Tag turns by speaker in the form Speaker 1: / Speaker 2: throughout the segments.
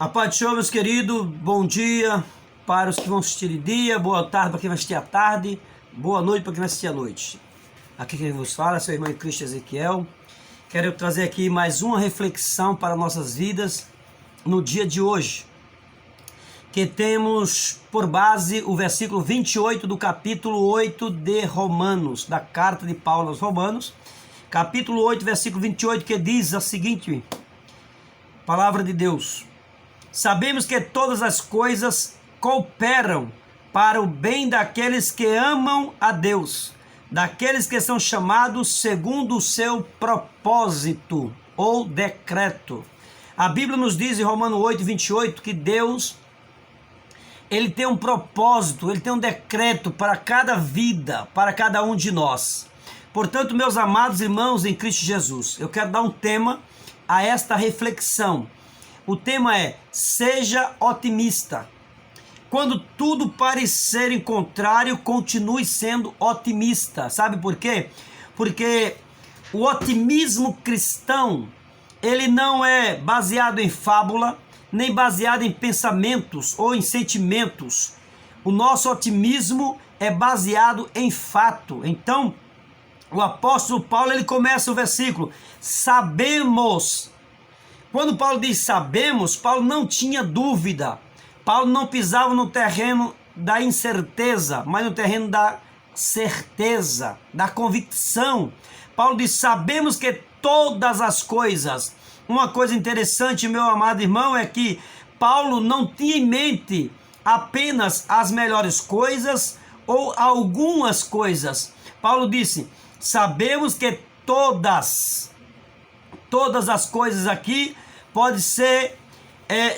Speaker 1: A paz do Senhor, meus queridos, bom dia para os que vão assistir de dia, boa tarde para quem vai assistir à tarde, boa noite para quem vai assistir à noite. Aqui quem vos fala é seu irmão em Cristo Ezequiel. Quero trazer aqui mais uma reflexão para nossas vidas no dia de hoje, que temos por base o versículo 28 do capítulo 8 de Romanos, da carta de Paulo aos Romanos, capítulo 8, versículo 28, que diz a seguinte palavra de Deus: sabemos que todas as coisas cooperam para o bem daqueles que amam a Deus, daqueles que são chamados segundo o seu propósito ou decreto. A Bíblia nos diz em Romanos 8, 28 que Deus, Ele tem um propósito, Ele tem um decreto para cada vida, para cada um de nós. Portanto, meus amados irmãos em Cristo Jesus, eu quero dar um tema a esta reflexão. O tema é: seja otimista. Quando tudo parecer em contrário, continue sendo otimista. Sabe por quê? Porque o otimismo cristão, ele não é baseado em fábula, nem baseado em pensamentos ou em sentimentos. O nosso otimismo é baseado em fato. Então, o apóstolo Paulo, ele começa o versículo: sabemos. Quando Paulo diz sabemos, Paulo não tinha dúvida. Paulo não pisava no terreno da incerteza, mas no terreno da certeza, da convicção. Paulo diz: sabemos que todas as coisas. Uma coisa interessante, meu amado irmão, é que Paulo não tinha em mente apenas as melhores coisas ou algumas coisas. Paulo disse: sabemos que todas as coisas aqui pode ser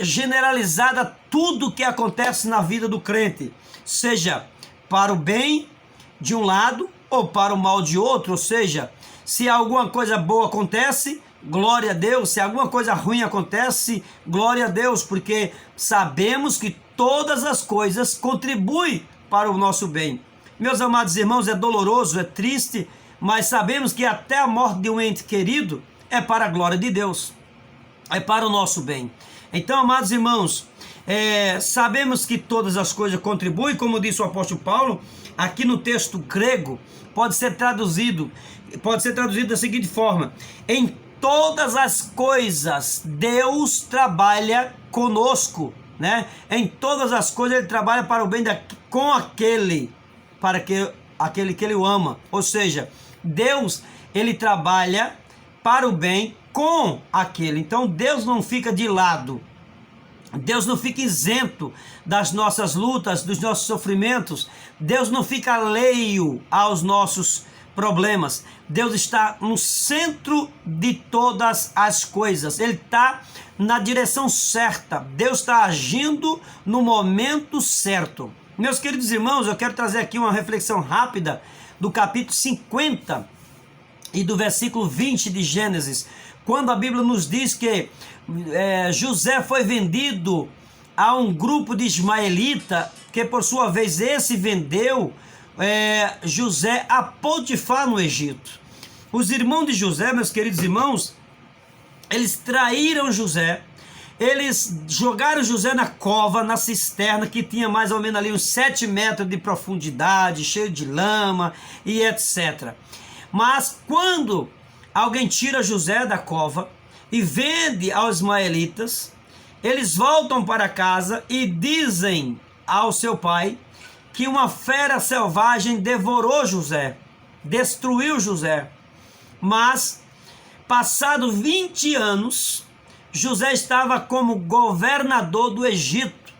Speaker 1: generalizada, tudo que acontece na vida do crente, seja para o bem de um lado ou para o mal de outro. Ou seja, se alguma coisa boa acontece, glória a Deus; se alguma coisa ruim acontece, glória a Deus, porque sabemos que todas as coisas contribuem para o nosso bem. Meus amados irmãos, é doloroso, é triste, mas sabemos que até a morte de um ente querido é para a glória de Deus, é para o nosso bem. Então, amados irmãos, sabemos que todas as coisas contribuem, como disse o apóstolo Paulo. Aqui no texto grego pode ser traduzido da seguinte forma: em todas as coisas Deus trabalha conosco, né? Em todas as coisas Ele trabalha para o bem com aquele que Ele o ama. Ou seja, Deus, Ele trabalha para o bem com aquele. Então Deus não fica de lado, Deus não fica isento das nossas lutas, dos nossos sofrimentos. Deus não fica alheio aos nossos problemas. Deus está no centro de todas as coisas. Ele está na direção certa. Deus está agindo no momento certo. Meus queridos irmãos, eu quero trazer aqui uma reflexão rápida do capítulo 50 e do versículo 20 de Gênesis, quando a Bíblia nos diz que José foi vendido a um grupo de ismaelita, que por sua vez esse vendeu José a Potifar no Egito. Os irmãos de José, meus queridos irmãos, eles traíram José, eles jogaram José na cova, na cisterna, que tinha mais ou menos ali uns 7 metros de profundidade, cheio de lama e etc. Mas quando alguém tira José da cova e vende aos ismaelitas, eles voltam para casa e dizem ao seu pai que uma fera selvagem devorou José, destruiu José. Mas, passado 20 anos, José estava como governador do Egito.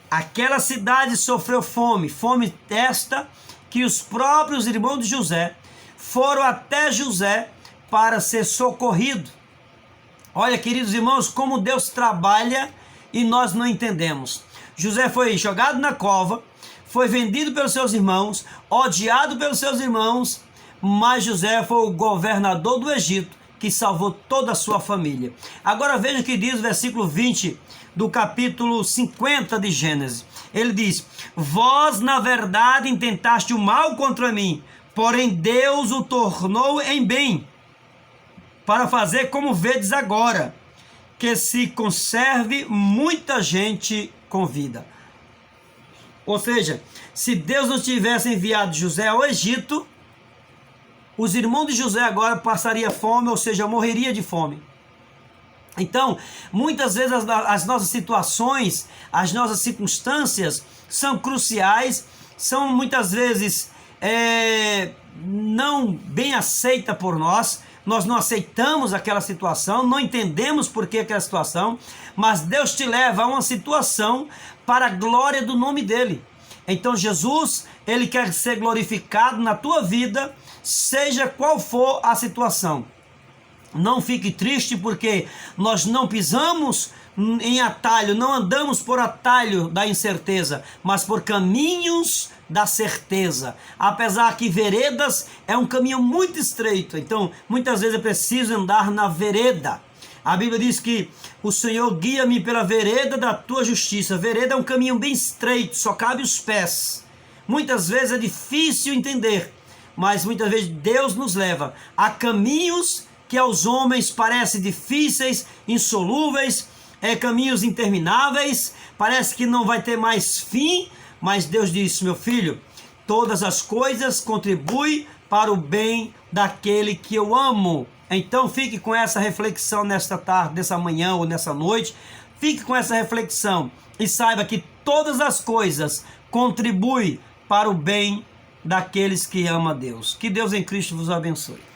Speaker 1: Aquela cidade sofreu fome esta que os próprios irmãos de José foram até José para ser socorrido. Olha, queridos irmãos, como Deus trabalha e nós não entendemos. José foi jogado na cova, foi vendido pelos seus irmãos, odiado pelos seus irmãos, mas José foi o governador do Egito, que salvou toda a sua família. Agora veja o que diz o versículo 20 do capítulo 50 de Gênesis. Ele diz: vós na verdade intentaste o mal contra mim, porém Deus o tornou em bem, para fazer como vedes agora, que se conserve muita gente com vida. Ou seja, se Deus não tivesse enviado José ao Egito, os irmãos de José agora passariam fome, ou seja, morreria de fome. Então, muitas vezes as nossas situações, as nossas circunstâncias são cruciais, são muitas vezes não bem aceita por nós não aceitamos aquela situação, não entendemos por que aquela situação, mas Deus te leva a uma situação para a glória do nome dele. Então Jesus, ele quer ser glorificado na tua vida, seja qual for a situação. Não fique triste porque nós não pisamos em atalho, não andamos por atalho da incerteza, mas por caminhos da certeza. Apesar que veredas é um caminho muito estreito, então muitas vezes é preciso andar na vereda. A Bíblia diz que o Senhor guia-me pela vereda da tua justiça. Vereda é um caminho bem estreito, só cabe os pés. Muitas vezes é difícil entender, mas muitas vezes Deus nos leva a caminhos que aos homens parecem difíceis, insolúveis, caminhos intermináveis, parece que não vai ter mais fim, mas Deus disse: meu filho, todas as coisas contribuem para o bem daquele que eu amo. Então fique com essa reflexão nesta tarde, nessa manhã ou nessa noite, fique com essa reflexão e saiba que todas as coisas contribuem para o bem daqueles que amam a Deus. Que Deus em Cristo vos abençoe.